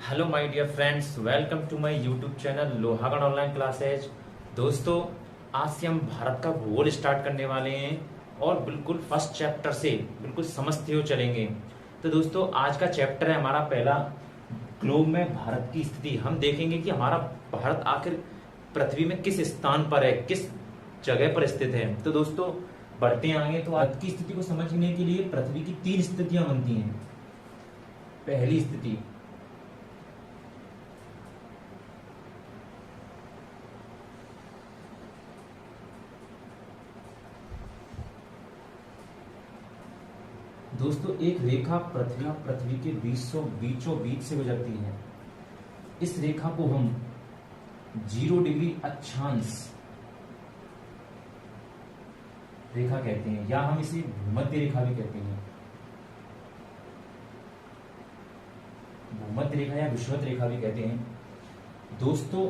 Hello my dear friends, welcome to my YouTube channel Lohagarh online classes. दोस्तों, आज से हम भारत का भूगोल स्टार्ट करने वाले हैं और बिल्कुल फर्स्ट चैप्टर से बिल्कुल समझते हुए चलेंगे। तो दोस्तों, आज का चैप्टर है हमारा पहला, ग्लोब में भारत की स्थिति। हम देखेंगे कि हमारा भारत आखिर पृथ्वी में किस स्थान पर है, किस जगह पर स्थित है। तो दोस्तों, बढ़ते हैं आगे। तो भारत की स्थिति को समझने के लिए पृथ्वी की 3 स्थितियां बनती हैं। पहली स्थिति, दोस्तों, एक रेखा पृथ्वी के बीचों बीच से गुजरती है। इस रेखा को हम 0 डिग्री अक्षांश रेखा कहते हैं, या हम इसे भूमध्य रेखा भी कहते हैं। भूमध्य रेखा या विषुवत रेखा भी कहते हैं। दोस्तों,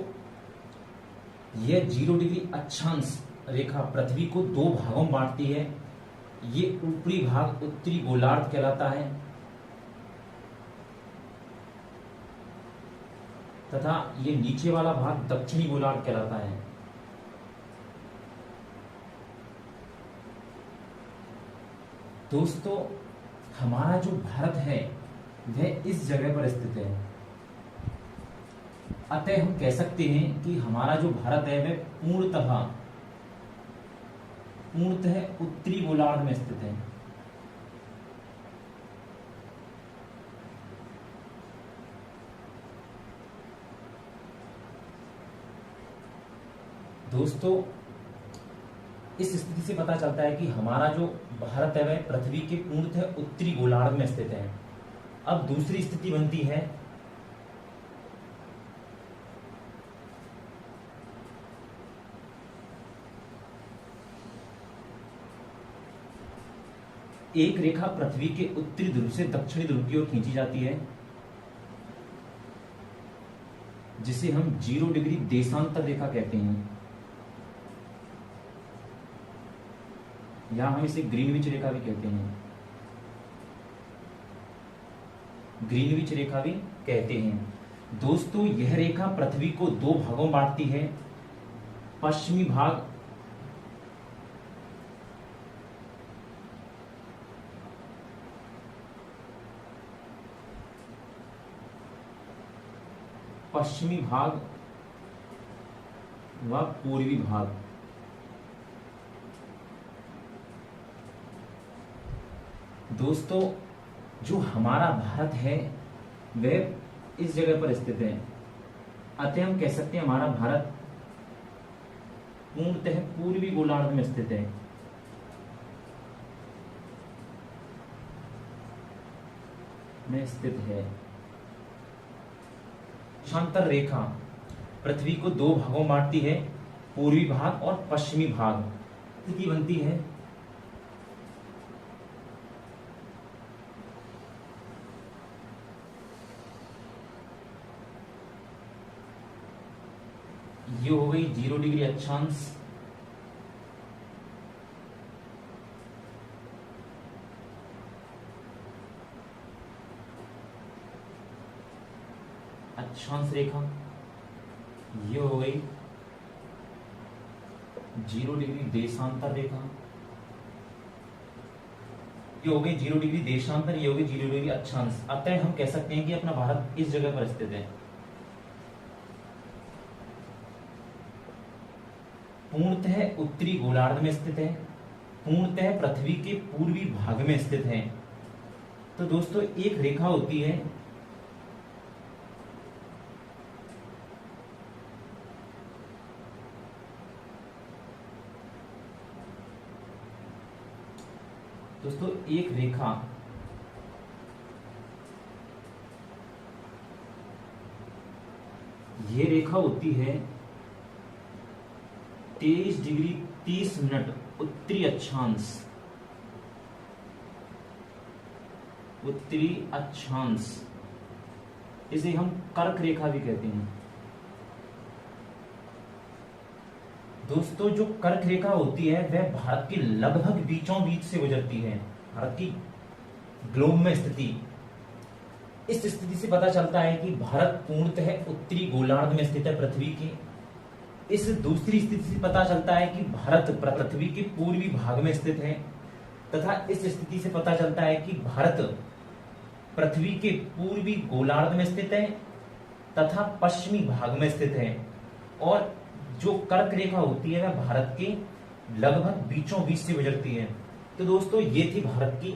यह 0 डिग्री अक्षांश रेखा पृथ्वी को 2 भागों में बांटती है। ये ऊपरी भाग उत्तरी गोलार्ध कहलाता है तथा ये नीचे वाला भाग दक्षिणी गोलार्ध कहलाता है। दोस्तों, हमारा जो भारत है वह इस जगह पर स्थित है। अतः हम कह सकते हैं कि हमारा जो भारत है वह पूर्णतः उत्तरी गोलार्ध में स्थित है। दोस्तों, इस स्थिति से पता चलता है कि हमारा जो भारत है वह पृथ्वी के पूर्णतः उत्तरी गोलार्ध में स्थित है। अब दूसरी स्थिति बनती है एक रेखा पृथ्वी के उत्तरी ध्रुव से दक्षिणी ध्रुव की ओर खींची जाती है, जिसे हम 0 डिग्री देशांतर रेखा कहते हैं, या हम इसे ग्रीनविच रेखा भी कहते हैं। ग्रीनविच रेखा भी कहते हैं। दोस्तों, यह रेखा पृथ्वी को 2 भागों में बांटती है। पश्चिमी भाग व पूर्वी भाग। दोस्तों, जो हमारा भारत है वह इस जगह पर स्थित है। अतः हम कह सकते हैं हमारा भारत पूर्णतः पूर्वी गोलार्ध में स्थित है। देशांतर रेखा पृथ्वी को 2 भागों में बांटती है, पूर्वी भाग और पश्चिमी भाग। स्थिति बनती है ये हो गई 0 डिग्री अक्षांश, रेखा। ये हो गई 0 डिग्री देशांतर रेखा। ये हो गई 0 डिग्री देशांतर, ये हो गई 0 डिग्री अक्षांश। अतः हम कह सकते हैं कि अपना भारत इस जगह पर स्थित है। पूर्णतः उत्तरी गोलार्ध में स्थित है, पूर्णतः पृथ्वी के पूर्वी भाग में स्थित है। तो दोस्तों, एक रेखा होती है एक रेखा ये रेखा होती है 23 डिग्री 30 मिनट उत्तरी अक्षांश। इसे हम कर्क रेखा भी कहते हैं। दोस्तों, जो कर्क रेखा होती है वह भारत के लगभग बीचों बीच से गुजरती है। भारत की ग्लोब में स्थिति इस स्थिति से पता चलता है कि भारत पूर्णतः उत्तरी गोलार्ध में स्थित है पृथ्वी के। इस दूसरी स्थिति से पता चलता है कि भारत पृथ्वी के पूर्वी भाग में स्थित है, तथा इस स्थिति से पता चलता है कि भारत पृथ्वी के पूर्वी गोलार्ध में स्थित है तथा पश्चिमी भाग में स्थित है, और जो कर्क रेखा होती है वह भारत के लगभग बीचों बीच से गुजरती है। तो दोस्तों ये थी भारत की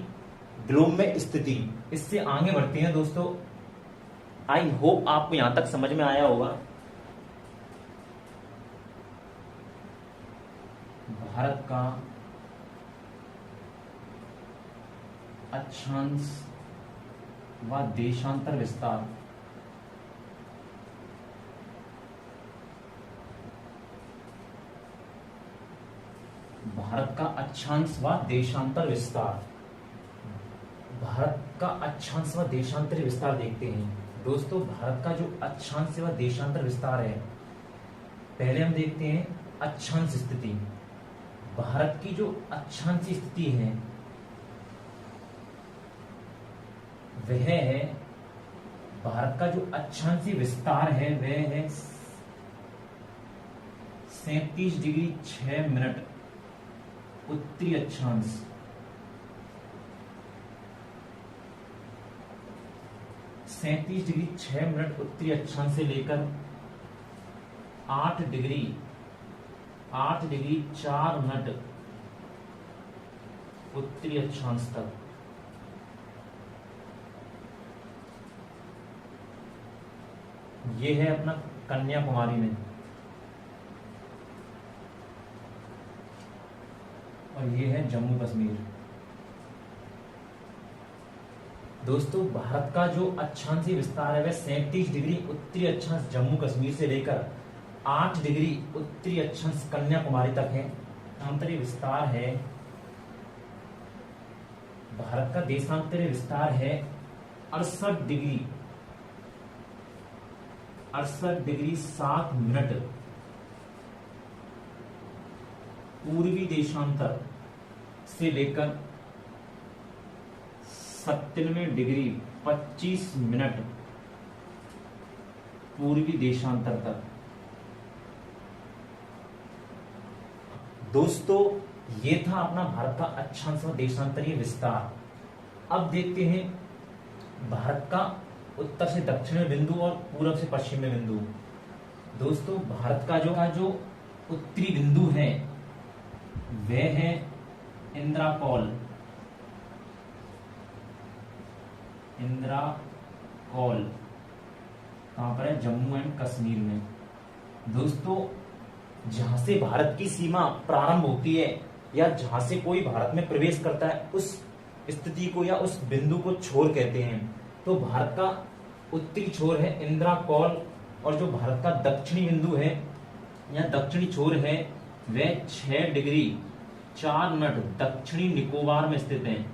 ग्लोब में स्थिति। इससे आगे बढ़ते हैं दोस्तों। आई होप आपको यहां तक समझ में आया होगा। भारत का अक्षांश व देशांतर विस्तार। भारत का अक्षांश व देशांतर विस्तार। भारत का अक्षांश व देशांतर विस्तार देखते हैं। दोस्तों भारत का जो अक्षांश व देशांतर विस्तार है, पहले हम देखते हैं अक्षांश स्थिति। भारत की जो अक्षांशीय स्थिति है वह है, भारत का जो अक्षांशीय विस्तार है वह है 37 डिग्री 6 मिनट उत्तरी अक्षांश, 37 डिग्री 6 मिनट उत्तरी अक्षांश से लेकर 8 डिग्री 4 मिनट उत्तरी अक्षांश तक। ये है अपना कन्याकुमारी में, और ये है जम्मू कश्मीर। दोस्तों भारत का जो अक्षांशीय विस्तार है वह 37 डिग्री उत्तरी अक्षांश जम्मू कश्मीर से लेकर 8 डिग्री उत्तरी अक्षांश कन्याकुमारी तक है। आंतरिक विस्तार है, भारत का देशांतरीय विस्तार है 68 डिग्री 7 मिनट पूर्वी देशांतर से लेकर 97 डिग्री 25 मिनट पूर्वी देशांतर तक। दोस्तों ये था अपना भारत का अक्षांश व देशांतरीय विस्तार। अब देखते हैं भारत का उत्तर से दक्षिण में बिंदु और पूर्व से पश्चिम में बिंदु। दोस्तों भारत का जो उत्तरी बिंदु है वह है इंद्राकौल। कहां पर है? जम्मू एंड कश्मीर में। दोस्तों जहां से भारत की सीमा प्रारंभ होती है या जहां से कोई भारत में प्रवेश करता है उस स्थिति को या उस बिंदु को छोर कहते हैं। तो भारत का उत्तरी छोर है इंद्राकौल, और जो भारत का दक्षिणी बिंदु है या दक्षिणी छोर है वह 6 डिग्री 4 मिनट दक्षिणी निकोबार में स्थित है,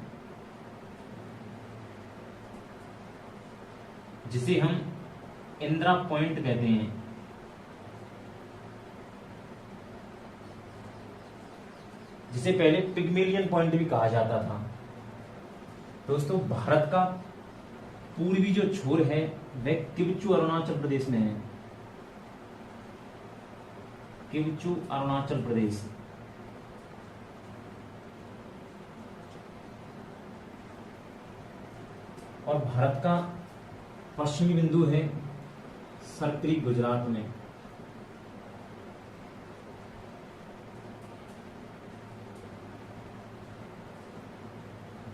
जिसे हम इंदिरा पॉइंट कहते हैं। जिसे पहले पिग्मेलियन पॉइंट भी कहा जाता था। दोस्तों भारत का पूर्वी जो छोर है वह किवचू अरुणाचल प्रदेश में है। किवचू अरुणाचल प्रदेश। और भारत का पश्चिमी बिंदु है सरकरी गुजरात में।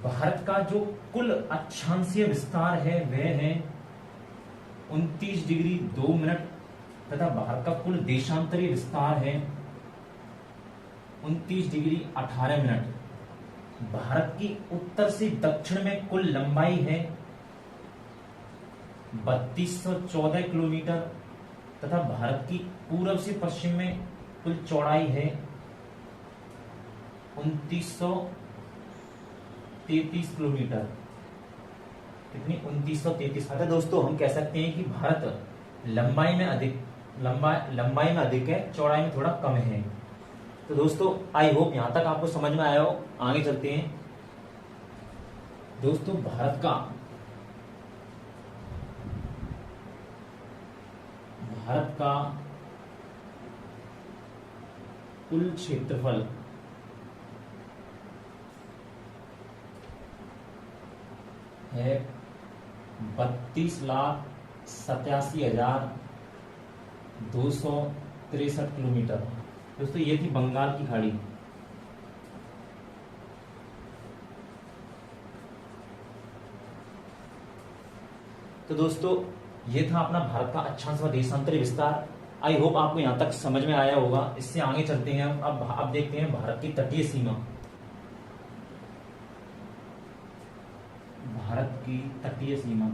भारत का जो कुल अक्षांशीय विस्तार है वह है 29 डिग्री 2 मिनट, तथा भारत का कुल देशांतरीय विस्तार है 29 डिग्री 18 मिनट। भारत की उत्तर से दक्षिण में कुल लंबाई है 3214 किलोमीटर, तथा भारत की पूर्व से पश्चिम में कुल चौड़ाई है 2933 किलोमीटर। कितनी? 2933। अतः दोस्तों हम कह सकते हैं कि भारत लंबाई में अधिक है, चौड़ाई में थोड़ा कम है। तो दोस्तों आई होप यहां तक आपको समझ में आया हो। आगे चलते हैं। दोस्तों भारत का भारत का कुल क्षेत्रफल है 32,87,263 किलोमीटर। दोस्तों ये थी बंगाल की खाड़ी। तो दोस्तों ये था अपना भारत का अक्षांश व देशांतरी विस्तार। आई होप आपको यहां तक समझ में आया होगा। इससे आगे चलते हैं अब देखते हैं भारत की तटीय सीमा। भारत की तटीय सीमा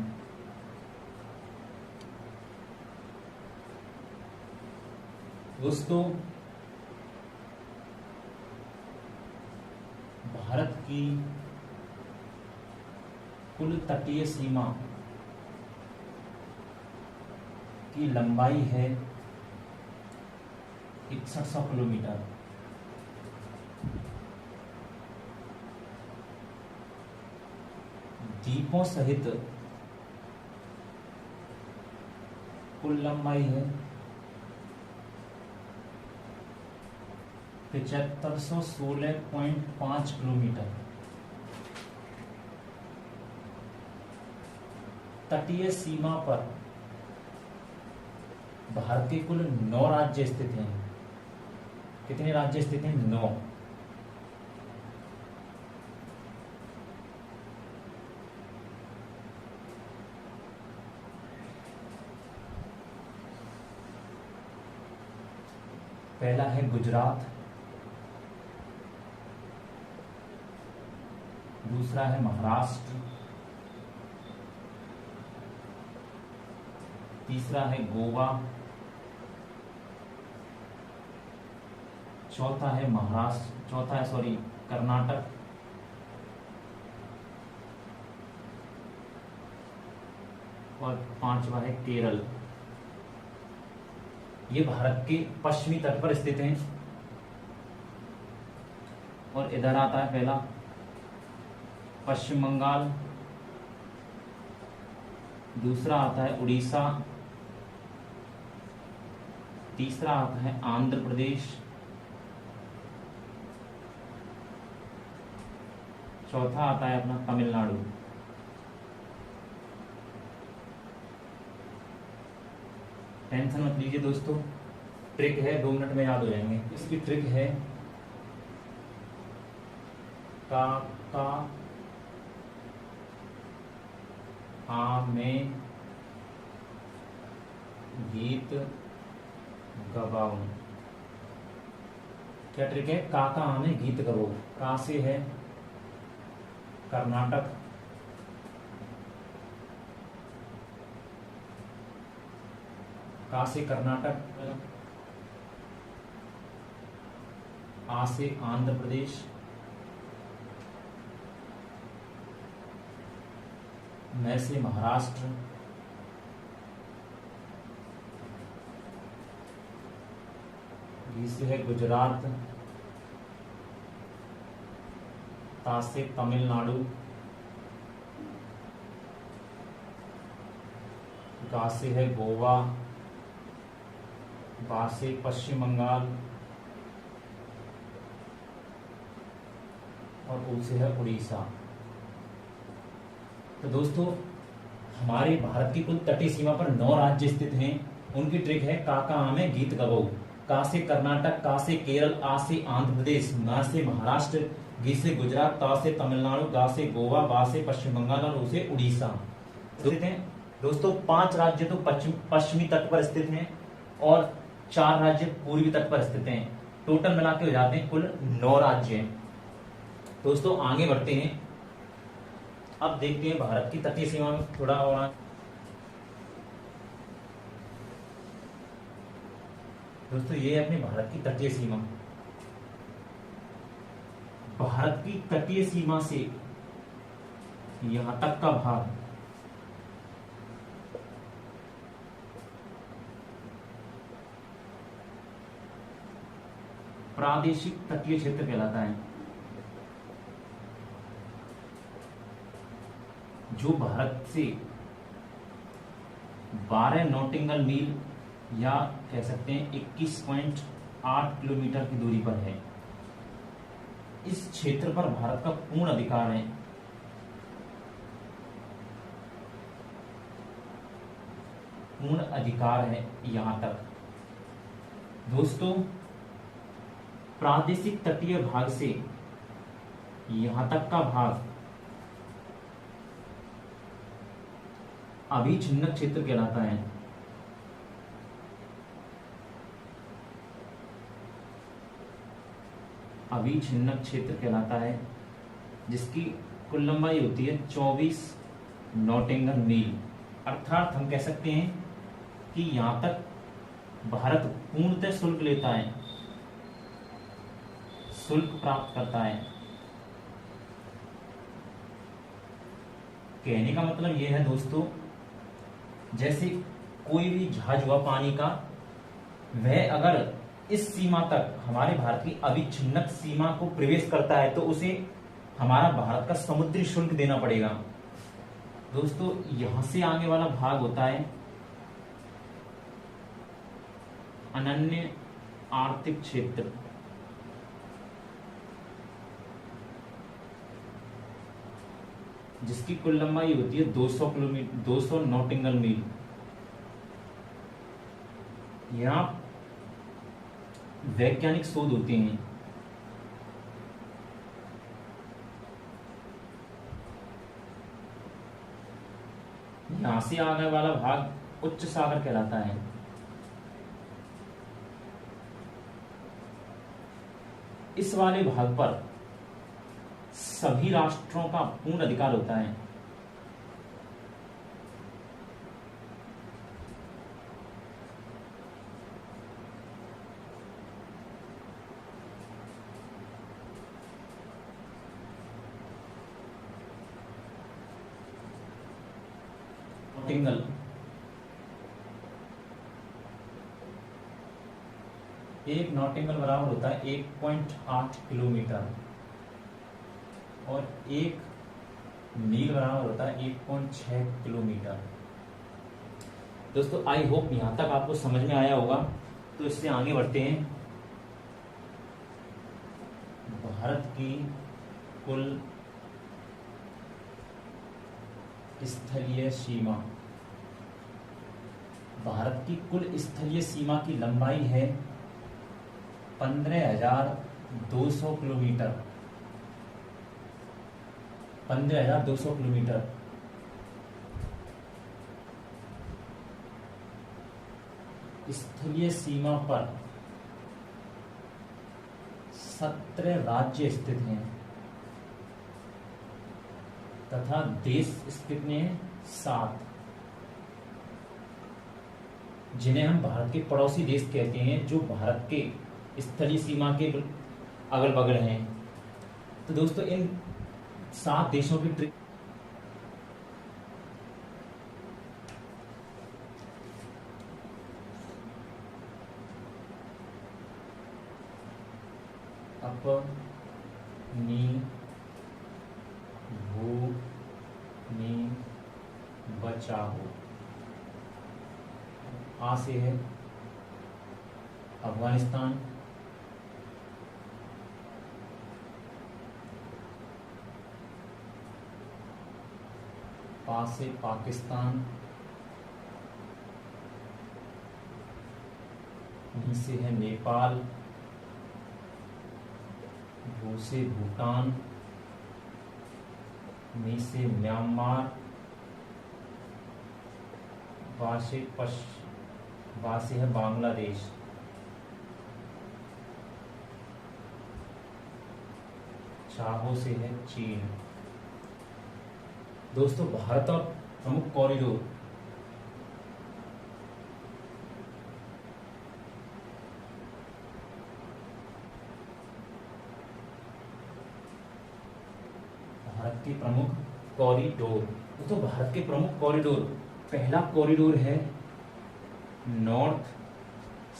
दोस्तों भारत की कुल तटीय सीमा की लंबाई है 6100 किलोमीटर। द्वीपों सहित कुल लंबाई है 7516.5 किलोमीटर। तटीय सीमा पर भारत के कुल 9 राज्य स्थित हैं। कितने राज्य स्थित हैं? 9। पहला है गुजरात, दूसरा है महाराष्ट्र, तीसरा है गोवा, चौथा है कर्नाटक, और पांचवा है केरल। ये भारत के पश्चिमी तट पर स्थित हैं। और इधर आता है पहला पश्चिम बंगाल, दूसरा आता है उड़ीसा, तीसरा आता है आंध्र प्रदेश, चौथा आता है अपना तमिलनाडु। टेंशन मत लीजिए दोस्तों, ट्रिक है, 2 मिनट में याद हो जाएंगे। इसकी ट्रिक है काका में गीत गवाऊं। क्या ट्रिक है? काका में गीत गवाऊं। का से है कर्नाटक, का से कर्नाटक, आ से आंध्र प्रदेश, मैं से महाराष्ट्र, गी से है गुजरात, ता से तमिलनाडु, गा से है गोवा, बा से पश्चिम बंगाल, और ऊ से है उड़ीसा। तो दोस्तों हमारे भारत की कुल तटीय सीमा पर 9 राज्य स्थित हैं। उनकी ट्रिक है काका में गीत गवाऊं। का से कर्नाटक, का से केरल, आ से आंध्र प्रदेश, ना से महाराष्ट्र, गी से गुजरात, ता से तमिलनाडु, गा से गोवा, बा से पश्चिम बंगाल और ऊ से उड़ीसा। दोस्तों 5 राज्य तो पश्चिमी तट पर स्थित हैं और 4 राज्य पूर्वी तट पर स्थित हैं। टोटल मिला के हो जाते हैं कुल 9 राज्य हैं। दोस्तों आगे बढ़ते हैं। अब देखते हैं भारत की तटीय सीमा में थोड़ा और। दोस्तों ये है अपने भारत की तटीय सीमा। भारत की तटीय सीमा से यहां तक का भाग प्रादेशिक तटीय क्षेत्र कहलाता है। जो भारत से 12 नॉटिंगल मील या कह सकते हैं 21.8 किलोमीटर की दूरी पर है। इस क्षेत्र पर भारत का पूर्ण अधिकार है। पूर्ण अधिकार है यहां तक। दोस्तों, प्रादेशिक तटीय भाग से यहां तक का भाग अभिछिन्नक क्षेत्र कहलाता है। अभिछिन्नक क्षेत्र कहलाता है, जिसकी कुल लंबाई होती है 24 नॉटिंगल मील। अर्थात हम कह सकते हैं कि यहां तक भारत पूर्णतः शुल्क लेता है, शुल्क प्राप्त करता है। कहने का मतलब यह है दोस्तों, जैसे कोई भी जहाज हुआ पानी का, वह अगर इस सीमा तक हमारे भारत की अभिछिन्नक सीमा को प्रवेश करता है तो उसे हमारा भारत का समुद्री शुल्क देना पड़ेगा। दोस्तों, यहां से आगे वाला भाग होता है अनन्य आर्थिक क्षेत्र। जिसकी कुल लंबाई होती है 200 किलोमीटर, 200 नॉटिंगल मील। यहां वैज्ञानिक शोध होते हैं। यहां से आगे वाला भाग उच्च सागर कहलाता है। इस वाले भाग पर सभी राष्ट्रों का पूर्ण अधिकार होता है। नॉटिंगल एक नॉटिंगल बराबर होता है 1.8 किलोमीटर और एक मील बराबर होता है 1.6 किलोमीटर। दोस्तों, आई होप यहां तक आपको समझ में आया होगा। तो इससे आगे बढ़ते हैं। भारत की कुल स्थलीय सीमा, भारत की कुल स्थलीय सीमा की लंबाई है 15,200 किलोमीटर। 15,200 किलोमीटर। स्थलीय सीमा पर 17 राज्य स्थित हैं तथा देश स्थित हैं 7, जिन्हें हम भारत के पड़ोसी देश कहते हैं, जो भारत के स्थलीय सीमा के अगल बगल हैं। तो दोस्तों, इन 7 देशों की ट्रिप अपनी भूमि बचाओ। आ से है अफगानिस्तान, पा से पाकिस्तान, नी से है नेपाल, भू से भूटान, मी से म्यांमार, बा से है बांग्लादेश, चाहो से है चीन। दोस्तों, भारत और प्रमुख कॉरिडोर, भारत के प्रमुख कॉरिडोर। दोस्तों, भारत के प्रमुख कॉरिडोर, पहला कॉरिडोर है नॉर्थ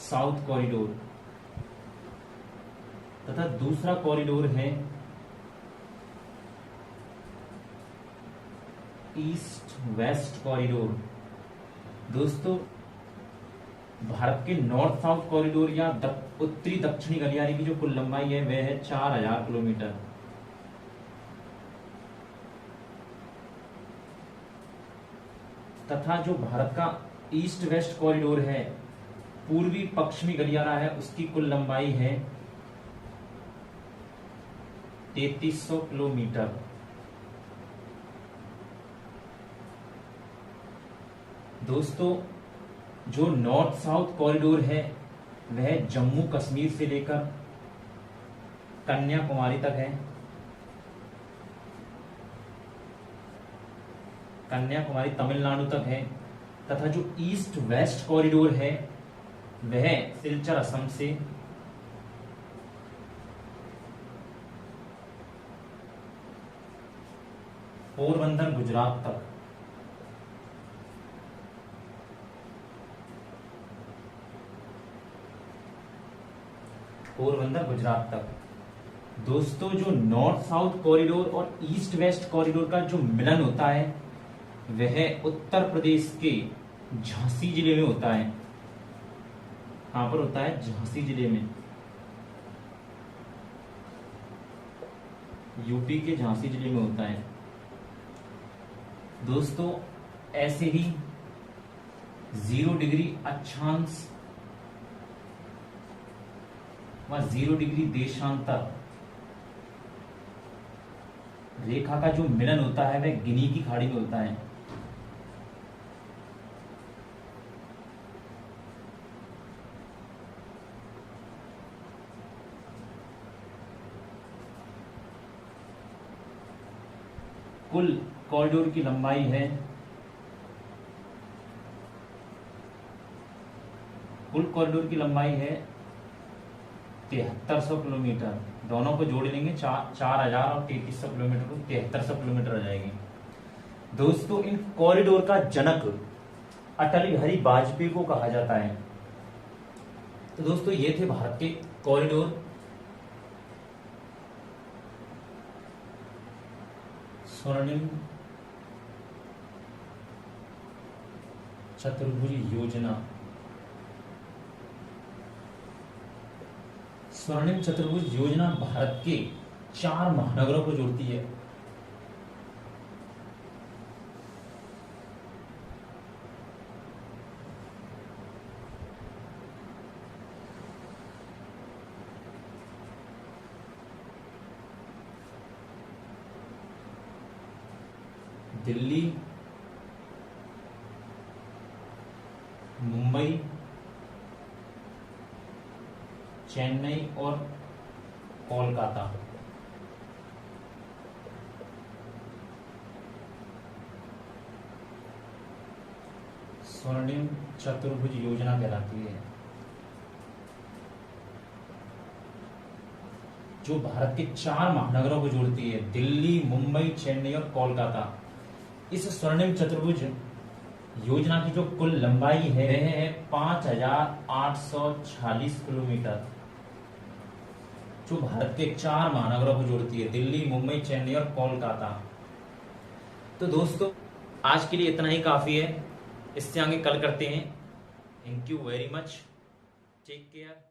साउथ कॉरिडोर तथा दूसरा कॉरिडोर है ईस्ट वेस्ट कॉरिडोर। दोस्तों, भारत के नॉर्थ साउथ कॉरिडोर या उत्तरी दक्षिणी गलियारे की जो कुल लंबाई है वह है 4000 किलोमीटर। तथा जो भारत का ईस्ट वेस्ट कॉरिडोर है, पूर्वी पश्चिमी गलियारा है, उसकी कुल लंबाई है 3300 किलोमीटर। दोस्तों, जो नॉर्थ साउथ कॉरिडोर है वह जम्मू कश्मीर से लेकर कन्याकुमारी तक है। कन्याकुमारी तमिलनाडु तक है। तथा जो ईस्ट वेस्ट कॉरिडोर है वह सिलचर असम से पोरबंदर गुजरात तक। पोरबंदर गुजरात तक। दोस्तों, जो नॉर्थ साउथ कॉरिडोर और ईस्ट वेस्ट कॉरिडोर का जो मिलन होता है वह उत्तर प्रदेश के झांसी जिले में होता है। कहां पर होता है? झांसी जिले में। यूपी के झांसी जिले में होता है। दोस्तों, ऐसे ही 0 डिग्री अक्षांश व 0 डिग्री देशांतर रेखा का जो मिलन होता है वह गिनी की खाड़ी में होता है। कुल कॉरिडोर की लंबाई है कुल कॉरिडोर की लंबाई है 7300 किलोमीटर। दोनों को जोड़ लेंगे 4000 और 3300 किलोमीटर को 7300 किलोमीटर आ जाएगी। दोस्तों, इन कॉरिडोर का जनक अटल बिहारी वाजपेयी को कहा जाता है। तो दोस्तों, ये थे भारत के कॉरिडोर। स्वर्णिम चतुर्भुज योजना। स्वर्णिम चतुर्भुज योजना भारत के 4 महानगरों को जोड़ती है। दिल्ली, मुंबई, चेन्नई और कोलकाता। स्वर्णिम चतुर्भुज योजना कहलाती है, जो भारत के 4 महानगरों को जोड़ती है, दिल्ली, मुंबई, चेन्नई और कोलकाता। इस स्वर्णिम चतुर्भुज योजना की जो कुल लंबाई है वह है 5846 किलोमीटर, जो भारत के 4 महानगरों को जोड़ती है, दिल्ली, मुंबई, चेन्नई और कोलकाता। तो दोस्तों, आज के लिए इतना ही काफी है। इससे आगे कल करते हैं। Thank you very much. Take care.